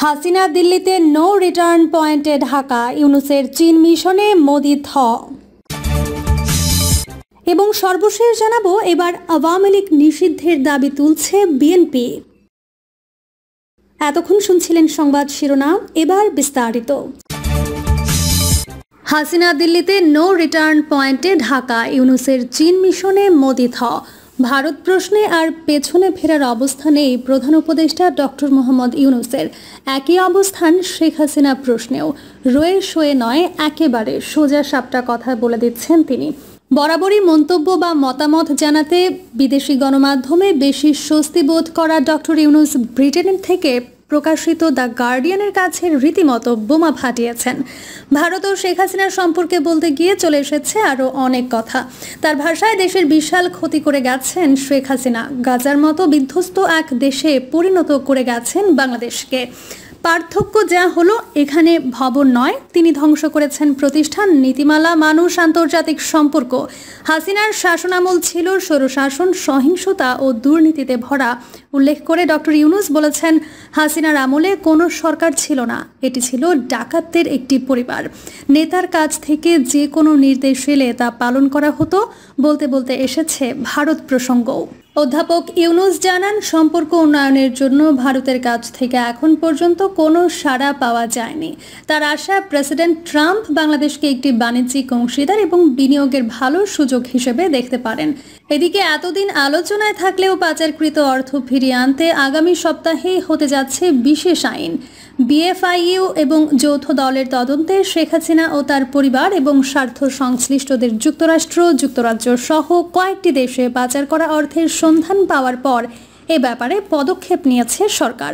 হাসিনা দিল্লিতে no return পয়েন্টে ঢাকা, ইউনূসের চীন মিশনে মোদি থ। এবং সর্বশেষ জানাবো, এবার আওয়ামী লীগ নিষিদ্ধের দাবি তুলছে বিএনপি। এতক্ষণ শুনছিলেন সংবাদ শিরোনাম, এবার বিস্তারিত। হাসিনা দিল্লিতে নো রিটার্ন পয়েন্টে ঢাকা, ইউনূসের চীন মিশনে মোদি থ। ভারত প্রশ্নে আর পেছনে ফেরার অবস্থানেই প্রধান উপদেষ্টা ডক্টর মোহাম্মদ ইউনূসের। একই অবস্থান শেখ হাসিনা প্রশ্নেও, রয়ে শোয়ে নয়, একেবারে সোজা সাপটা কথা বলে দিচ্ছেন তিনি। বরাবরই মন্তব্য বা মতামত জানাতে বিদেশি গণমাধ্যমে বেশি স্বস্তি বোধ করা ডক্টর ইউনূস ব্রিটেনের থেকে প্রকাশিত দ্য গার্ডিয়ানের কাছে রীতিমতো বোমা ফাটিয়েছেন। ভারত ও শেখ হাসিনার সম্পর্কে বলতে গিয়ে চলে এসেছে আরও অনেক কথা। তার ভাষায় দেশের বিশাল ক্ষতি করে গেছেন শেখ হাসিনা, গাজার মতো বিধ্বস্ত এক দেশে পরিণত করে গেছেন বাংলাদেশকে। পার্থক্য যা হলো, এখানে ভবন নয়, তিনি ধ্বংস করেছেন প্রতিষ্ঠান, নীতিমালা, মানুষ, আন্তর্জাতিক সম্পর্ক। হাসিনার শাসনামল ছিল স্বৈরশাসন, সহিংসতা ও দুর্নীতিতে ভরা। উল্লেখ করে ডক্টর ইউনূস বলেছেন, হাসিনার আমলে কোনো সরকার ছিল না, এটি ছিল ডাকাতদের একটি পরিবার। নেতার কাছ থেকে যে কোনো নির্দেশ এলে তা পালন করা হতো। বলতে বলতে এসেছে ভারত প্রসঙ্গও। অধ্যাপক ইউনূস জানান, সম্পর্ক উন্নয়নের জন্য ভারতের কাছ থেকে এখন পর্যন্ত কোনো সাড়া পাওয়া যায়নি। তার আশা, প্রেসিডেন্ট ট্রাম্প বাংলাদেশকে একটি বাণিজ্যিক অংশীদার এবং বিনিয়োগের ভালো সুযোগ হিসেবে দেখতে পারেন। এদিকে এতদিন আলোচনায় থাকলেও পাচারকৃত অর্থ ফিরিয়ে আনতে আগামী সপ্তাহেই হতে যাচ্ছে বিশেষ আইন। বিএফআইইউ এবং যৌথ দলের তদন্তে শেখ হাসিনা ও তার পরিবার এবং স্বার্থ সংশ্লিষ্টদের যুক্তরাষ্ট্র, যুক্তরাজ্য সহ কয়েকটি দেশে পাচার করা অর্থের সন্ধান পাওয়ার পর এ ব্যাপারে পদক্ষেপ নিয়েছে সরকার।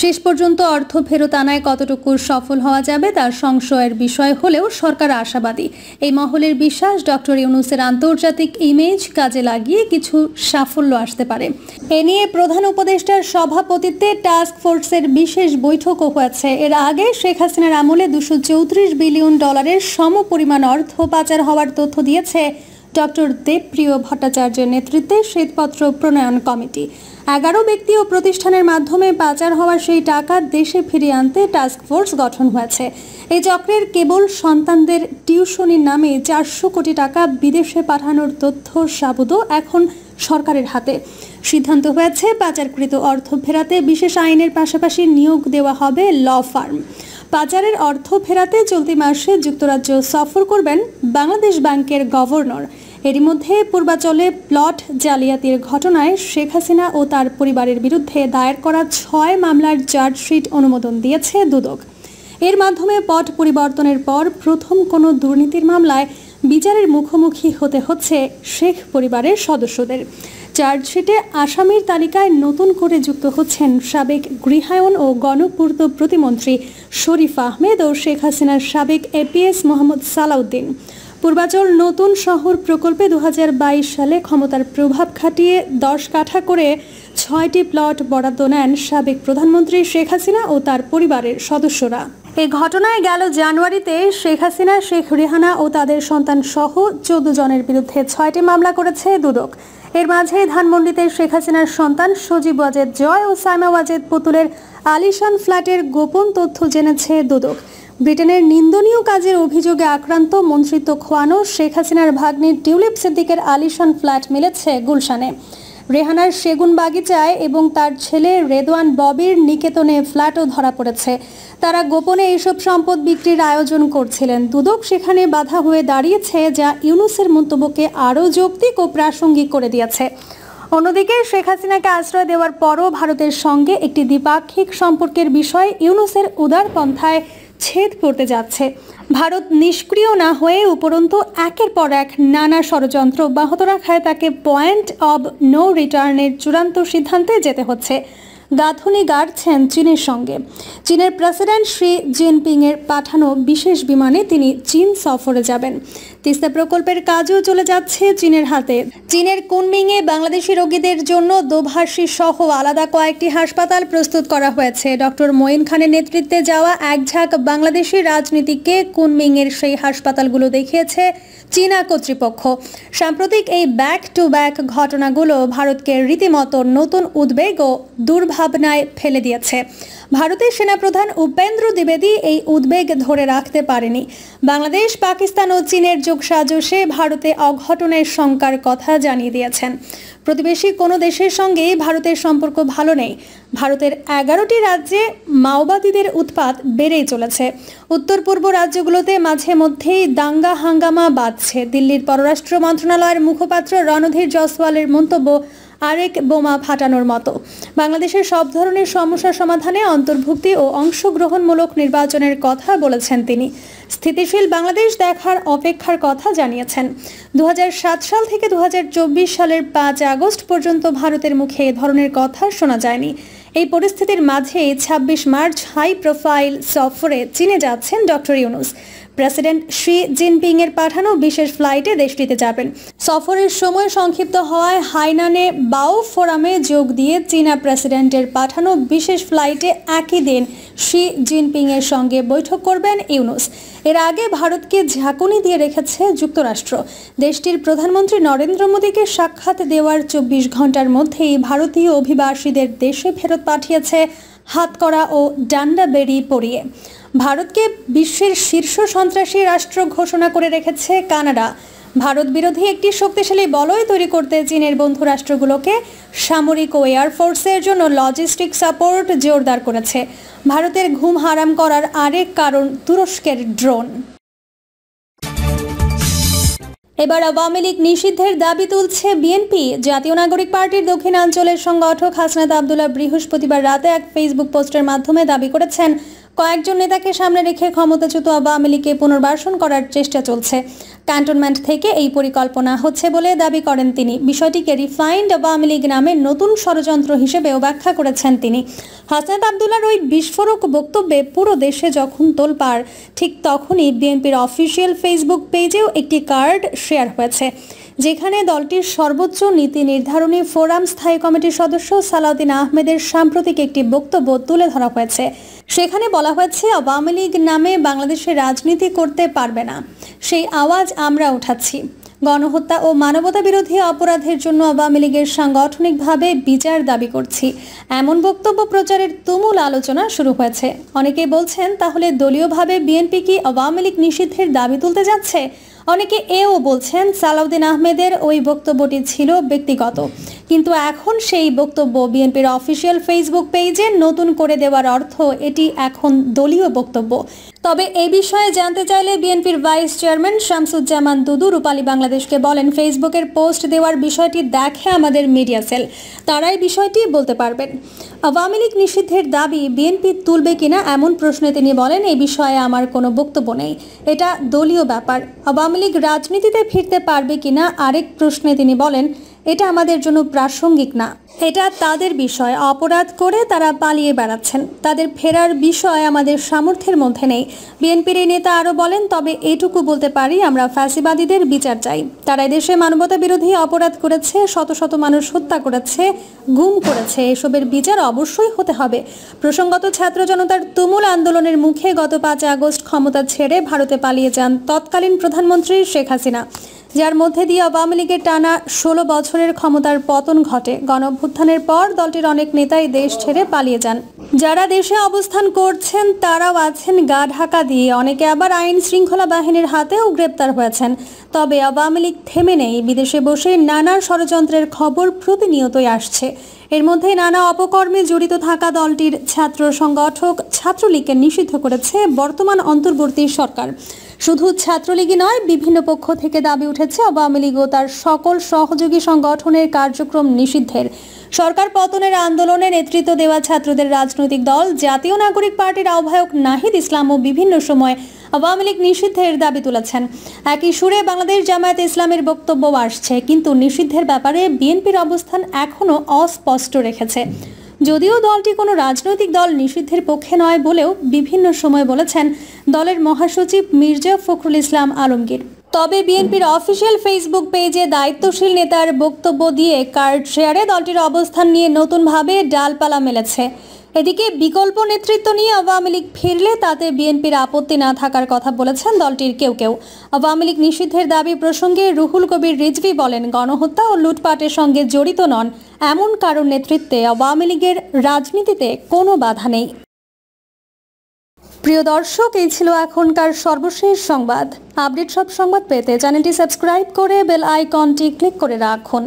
শেষ পর্যন্ত অর্থ ফেরত আনায় কতটুকু সফল হওয়া যাবে তার সংশয়ের বিষয় হলেও সরকার আশাবাদী। এই মহলের বিশ্বাস, ডক্টর ইউনূসের আন্তর্জাতিক ইমেজ কাজে লাগিয়ে কিছু সাফল্য আসতে পারে। এ নিয়ে প্রধান উপদেষ্টার সভাপতিত্বে টাস্ক ফোর্সের বিশেষ বৈঠকও হয়েছে। এর আগে শেখ হাসিনার আমলে $234 বিলিয়ন সমপরিমাণ অর্থ পাচার হওয়ার তথ্য দিয়েছে ডক্টর দেবপ্রিয় ভট্টাচার্যের নেতৃত্বে শ্বেতপত্র প্রণয়ন কমিটি। 11 ব্যক্তি ও প্রতিষ্ঠানের মাধ্যমে পাচার হওয়া সেই টাকা দেশে ফিরিয়ে আনতে টাস্ক ফোর্স গঠন হয়েছে। এই চক্রের কেবল সন্তানদের টিউশনির নামে 400 কোটি টাকা বিদেশে পাঠানোর তথ্য সাবুদও এখন সরকারের হাতে। সিদ্ধান্ত হয়েছে, পাচারকৃত অর্থ ফেরাতে বিশেষ আইনের পাশাপাশি নিয়োগ দেওয়া হবে ল ফার্ম। পাচারের অর্থ ফেরাতে চলতি মাসে যুক্তরাজ্য সফর করবেন বাংলাদেশ ব্যাংকের গভর্নর। এরই মধ্যে পূর্বাচলে প্লট জালিয়াতির ঘটনায় শেখ হাসিনা ও তার পরিবারের বিরুদ্ধে দায়ের করা 6 মামলার চার্জশিট অনুমোদন দিয়েছে দুদক। এর মাধ্যমে পট পরিবর্তনের পর প্রথম কোনো দুর্নীতির মামলায় বিচারের মুখোমুখি হতে হচ্ছে শেখ পরিবারের সদস্যদের। চার্জশিটে আসামির তালিকায় নতুন করে যুক্ত হচ্ছেন সাবেক গৃহায়ন ও গণপূর্ত প্রতিমন্ত্রী শরীফ আহমেদ ও শেখ হাসিনার সাবেক এপিএস মোহাম্মদ সালাউদ্দিন। পূর্বাচল নতুন শহর প্রকল্পে 2022 সালে ক্ষমতার প্রভাব খাটিয়ে 10 কাঠা করে 6টি প্লট বরাদ্দ নেন সাবেক প্রধানমন্ত্রী শেখ হাসিনা ও তার পরিবারের সদস্যরা। এই ঘটনায় গেল জানুয়ারিতে শেখ হাসিনা, শেখ রেহানা ও তাদের সন্তান সহ 14 জনের বিরুদ্ধে 6টি মামলা করেছে দুদক। এর মাঝে ধানমন্ডিতে শেখ হাসিনার সন্তান সজীব ওয়াজেদ জয় ও সাইমা ওয়াজেদ পুতুলের আলিশান ফ্ল্যাটের গোপন তথ্য জেনেছে দুদক। ব্রিটেনের নিন্দনীয় কাজের অভিযোগে আক্রান্ত, মন্ত্রিত্ব খোয়ানো শেখ হাসিনার ভাগ্নি টিউলিপ সিদ্দিকের আলিশান ফ্ল্যাট মিলেছে গুলশানে। রেহানার সেগুন বাগিচায় এবং তার ছেলে রেদওয়ান ববির নিকেতনে ফ্ল্যাটও ধরা পড়েছে। তারা গোপনে এইসব সম্পদ বিক্রির আয়োজন করছিলেন। দুদক সেখানে বাধা হয়ে দাঁড়িয়েছে, যা ইউনূসের মন্তব্যকে আরও যৌক্তিক ও প্রাসঙ্গিক করে দিয়েছে। অন্যদিকে শেখ হাসিনাকে আশ্রয় দেওয়ার পরও ভারতের সঙ্গে একটি দ্বিপাক্ষিক সম্পর্কের বিষয়ে ইউনূসের উদারপন্থায় ছেদ পড়তে যাচ্ছে। ভারত নিষ্ক্রিয় না হয়ে উপরন্তু একের পর এক নানা ষড়যন্ত্র অব্যাহত রাখায় তাকে পয়েন্ট অব নো রিটার্নের চূড়ান্ত সিদ্ধান্তে যেতে হচ্ছে। গাঁথুনি গাড়ছেন চীনের সঙ্গে। চীনের প্রেসিডেন্ট শি জিনপিংয়ের পাঠানো বিশেষ বিমানে তিনি চীন সফরে যাবেন। তিস্তা প্রকল্পের কাজও চলে যাচ্ছে চীনের হাতে। চীনের কুনমিংয়ে বাংলাদেশি রোগীদের জন্য দোভাষী সহ আলাদা কয়েকটি হাসপাতাল প্রস্তুত করা হয়েছে। ডক্টর মঈন খানের নেতৃত্বে যাওয়া এক ঝাঁক বাংলাদেশি রাজনীতিককে কুনমিংয়ের সেই হাসপাতালগুলো দেখিয়েছে চীনা কর্তৃপক্ষ। সাম্প্রতিক এই ব্যাক টু ব্যাক ঘটনাগুলো ভারতকে রীতিমতো নতুন উদ্বেগ ও দুর্ভাবনায় ফেলে দিয়েছে। ভারতের সেনাপ্রধান উপেন্দ্র দ্বিবেদী এই উদ্বেগ ধরে রাখতে পারেনি। বাংলাদেশ, পাকিস্তান ও চীনের যোগসাজশে ভারতে অঘটনের শঙ্কার কথা জানিয়ে দিয়েছেন। প্রতিবেশী কোনো দেশের সঙ্গে ভারতের সম্পর্ক ভালো নেই। ভারতের 11টি রাজ্যে মাওবাদীদের উৎপাত বেড়েই চলেছে। উত্তর পূর্ব রাজ্যগুলোতে মাঝে মধ্যেই দাঙ্গা হাঙ্গামা বাজছে। দিল্লির পররাষ্ট্র মন্ত্রণালয়ের মুখপাত্র রণধীর জয়সওয়ালের মন্তব্য আরেক বোমা ফাটানোর মতো। বাংলাদেশের সব ধরনের সমস্যা সমাধানে অন্তর্ভুক্তি ও অংশগ্রহণমূলক নির্বাচনের কথা বলেছেন তিনি। স্থিতিশীল বাংলাদেশ দেখার অপেক্ষার কথা জানিয়েছেন। 2007 সাল থেকে 2024 সালের 5 আগস্ট পর্যন্ত ভারতের মুখে এ ধরনের কথা শোনা যায়নি। এই পরিস্থিতির মাঝে 26 মার্চ হাই প্রোফাইল সফরে চীনে যাচ্ছেন doctor Yunus. President Xi Jinping এর পাঠানো বিশেষ ফ্লাইটে দেশটিতে যাবেন। সফরের সময় সংক্ষিপ্ত হওয়ায় হাইনানে বাও ফোরামে যোগ দিয়ে চীনা প্রেসিডেন্টের পাঠানো বিশেষ ফ্লাইটে একই দিন শি জিনপিং এর সঙ্গে বৈঠক করবেন ইউনূস। এর আগে ভারতকে ঝাঁকুনি দিয়ে রেখেছে যুক্তরাষ্ট্র। দেশটির প্রধানমন্ত্রী নরেন্দ্র মোদীকে সাক্ষাৎ দেওয়ার 24 ঘন্টার মধ্যেই ভারতীয় অভিবাসীদের দেশে ফেরত পাঠিয়েছে হাতকড়া ও ডান্ডা বেড়ি পরিয়ে। ভারতকে বিশ্বের শীর্ষ সন্ত্রাসী রাষ্ট্র ঘোষণা করে রেখেছে কানাডা। ভারত বিরোধী একটি শক্তিশালী বলয় তৈরি করতে চীনের বন্ধু রাষ্ট্রগুলোকে সামরিক ও এয়ারফোর্সের জন্য লজিস্টিক সাপোর্ট জোরদার করেছে। ভারতের ঘুম হারাম করার আরেক কারণ তুরস্কের ড্রোন। এবার আওয়ামী লীগ নিষিদ্ধের দাবি তুলছে বিএনপি। জাতীয় নাগরিক পার্টির দক্ষিণাঞ্চলের সংগঠক হাসনাত আবদুল্লাহ বৃহস্পতিবার রাতে এক ফেসবুক পোস্টের মাধ্যমে দাবি করেছেন, কয়েকজন নেতাকে সামনে রেখে ক্ষমতাচ্যুত আওয়ামী লীগকে পুনর্বাসন করার চেষ্টা চলছে। ক্যান্টনমেন্ট থেকে এই পরিকল্পনা হচ্ছে বলে দাবি করেন তিনি। বিষয়টিকে রিফাইন্ড আওয়ামী লীগ নামে নতুন ষড়যন্ত্র হিসেবেও ব্যাখ্যা করেছেন তিনি। হাসনাত আবদুল্লাহর ওই বিস্ফোরক বক্তব্যে পুরো দেশে যখন তোলপাড়, ঠিক তখনই বিএনপির অফিসিয়াল ফেসবুক পেজেও একটি কার্ড শেয়ার হয়েছে, যেখানে দলটির সর্বোচ্চ নীতি নির্ধারণী ফোরাম স্থায়ী কমিটির সদস্য সালাউদ্দিন আহমেদের সাম্প্রতিক একটি বক্তব্য তুলে ধরা হয়েছে। সেখানে বলা হয়েছে, আওয়ামী লীগ নামে বাংলাদেশে রাজনীতি করতে পারবে না, সেই আওয়াজ আমরা উঠাচ্ছি। গণহত্যা ও মানবতা বিরোধী অপরাধের জন্য আওয়ামী লীগের সাংগঠনিকভাবে বিচার দাবি করছি। এমন বক্তব্য প্রচারের তুমুল আলোচনা শুরু হয়েছে। অনেকেই বলছেন, তাহলে দলীয়ভাবে বিএনপি কি আওয়ামী লীগ নিষিদ্ধের দাবি তুলতে যাচ্ছে? অনেকে এও বলছেন, সালাউদ্দিন আহমেদের ওই বক্তব্যটি ছিল ব্যক্তিগত, কিন্তু এখন সেই বক্তব্য বিএনপির অফিসিয়াল ফেসবুক পেজে নতুন করে দেওয়ার অর্থ এটি এখন দলীয় বক্তব্য। তবে এই বিষয়ে জানতে চাইলে বিএনপির ভাইস চেয়ারম্যান শামসুজ্জামান দুদু রূপালী বাংলাদেশকে বলেন, ফেসবুকের পোস্ট দেওয়ার বিষয়টি দেখে আমাদের মিডিয়া সেল, তারাই বিষয়টি বলতে পারবেন। আওয়ামী লীগ নিষিদ্ধের দাবি বিএনপি তুলবে কিনা এমন প্রশ্নে তিনি বলেন, এই বিষয়ে আমার কোনো বক্তব্য নেই, এটা দলীয় ব্যাপার। আওয়ামী লীগ রাজনীতিতে ফিরতে পারবে কিনা আরেক প্রশ্নে তিনি বলেন, এটা আমাদের জন্য প্রাসঙ্গিক না, এটা তাদের বিষয়। অপরাধ করে তারা পালিয়ে বেড়াচ্ছেন, তাদের ফেরার বিষয় আমাদের সামর্থ্যের মধ্যে নেই। বিএনপির এই নেতা আরও বলেন, তবে এটুকু বলতে পারি, আমরা ফ্যাসিবাদীদের বিচার চাই। তারা দেশে মানবতা বিরোধী অপরাধ করেছে, শত শত মানুষ হত্যা করেছে, গুম করেছে, এসবের বিচার অবশ্যই হতে হবে। প্রসঙ্গত, ছাত্র জনতার তুমুল আন্দোলনের মুখে গত 5 আগস্ট ক্ষমতা ছেড়ে ভারতে পালিয়ে যান তৎকালীন প্রধানমন্ত্রী শেখ হাসিনা, যার মধ্যে দিয়ে আওয়ামী লীগের টানা 16 বছরের ক্ষমতার পতন ঘটে। গণঅভ্যুত্থানের পর দলটির অনেক নেতাই দেশ ছেড়ে পালিয়ে যান। যারা দেশে অবস্থান করছেন তারাও আছেন গা ঢাকা দিয়ে, অনেকে আবার আইন শৃঙ্খলা বাহিনীর হাতেও গ্রেপ্তার হয়েছেন। তবে আওয়ামী লীগ থেমে নেই। বিদেশে বসে নানা ষড়যন্ত্রের খবর প্রতিনিয়তই আসছে। এর মধ্যে নানা অপকর্মে জড়িত থাকা দলটির ছাত্র সংগঠক ছাত্রলীগকে নিষিদ্ধ করেছে বর্তমান অন্তর্বর্তী সরকার। শুধু ছাত্রলীগই নয়, বিভিন্ন পক্ষ থেকে দাবি উঠেছে আওয়ামী লীগ ও তার সকল সহযোগী সংগঠনের কার্যক্রম নিষিদ্ধের। সরকার পতনের আন্দোলনে নেতৃত্ব দেওয়া ছাত্রদের রাজনৈতিক দল জাতীয় নাগরিক পার্টির আহ্বায়ক নাহিদ ইসলামও বিভিন্ন সময় আওয়ামী লীগ নিষিদ্ধের দাবি তুলেছেন। একই সুরে বাংলাদেশ জামায়াতে ইসলামের বক্তব্য আসছে, কিন্তু নিষিদ্ধের ব্যাপারে বিএনপির অবস্থান এখনও অস্পষ্ট রেখেছে। যদিও দলটি কোনো রাজনৈতিক দল নিষিদ্ধের পক্ষে নয় বলেও বিভিন্ন সময় বলেছেন দলের মহাসচিব মির্জা ফখরুল ইসলাম আলমগীর। তবে বিএনপির অফিসিয়াল ফেসবুক পেজে দায়িত্বশীল নেতার বক্তব্য দিয়ে কার্ড শেয়ারে দলটির অবস্থান নিয়ে নতুনভাবে ডালপালা মেলেছে। এদিকে বিকল্প নেতৃত্ব নিয়ে আওয়ামী লীগ ফিরলে তাতে বিএনপির আপত্তি না থাকার কথা বলেছেন দলটির কেউ কেউ। আওয়ামী লীগ নিষিদ্ধের দাবি প্রসঙ্গে রুহুল কবির রিজভী বলেন, গণহত্যা ও লুটপাটের সঙ্গে জড়িত নন এমন কারোর নেতৃত্বে আওয়ামী লীগের রাজনীতিতে কোনো বাধা নেই। প্রিয় দর্শক, এই ছিল এখনকার সর্বশেষ সংবাদ। আপডেট সব সংবাদ পেতে চ্যানেলটি সাবস্ক্রাইব করে বেল আইকনটি ক্লিক করে রাখুন।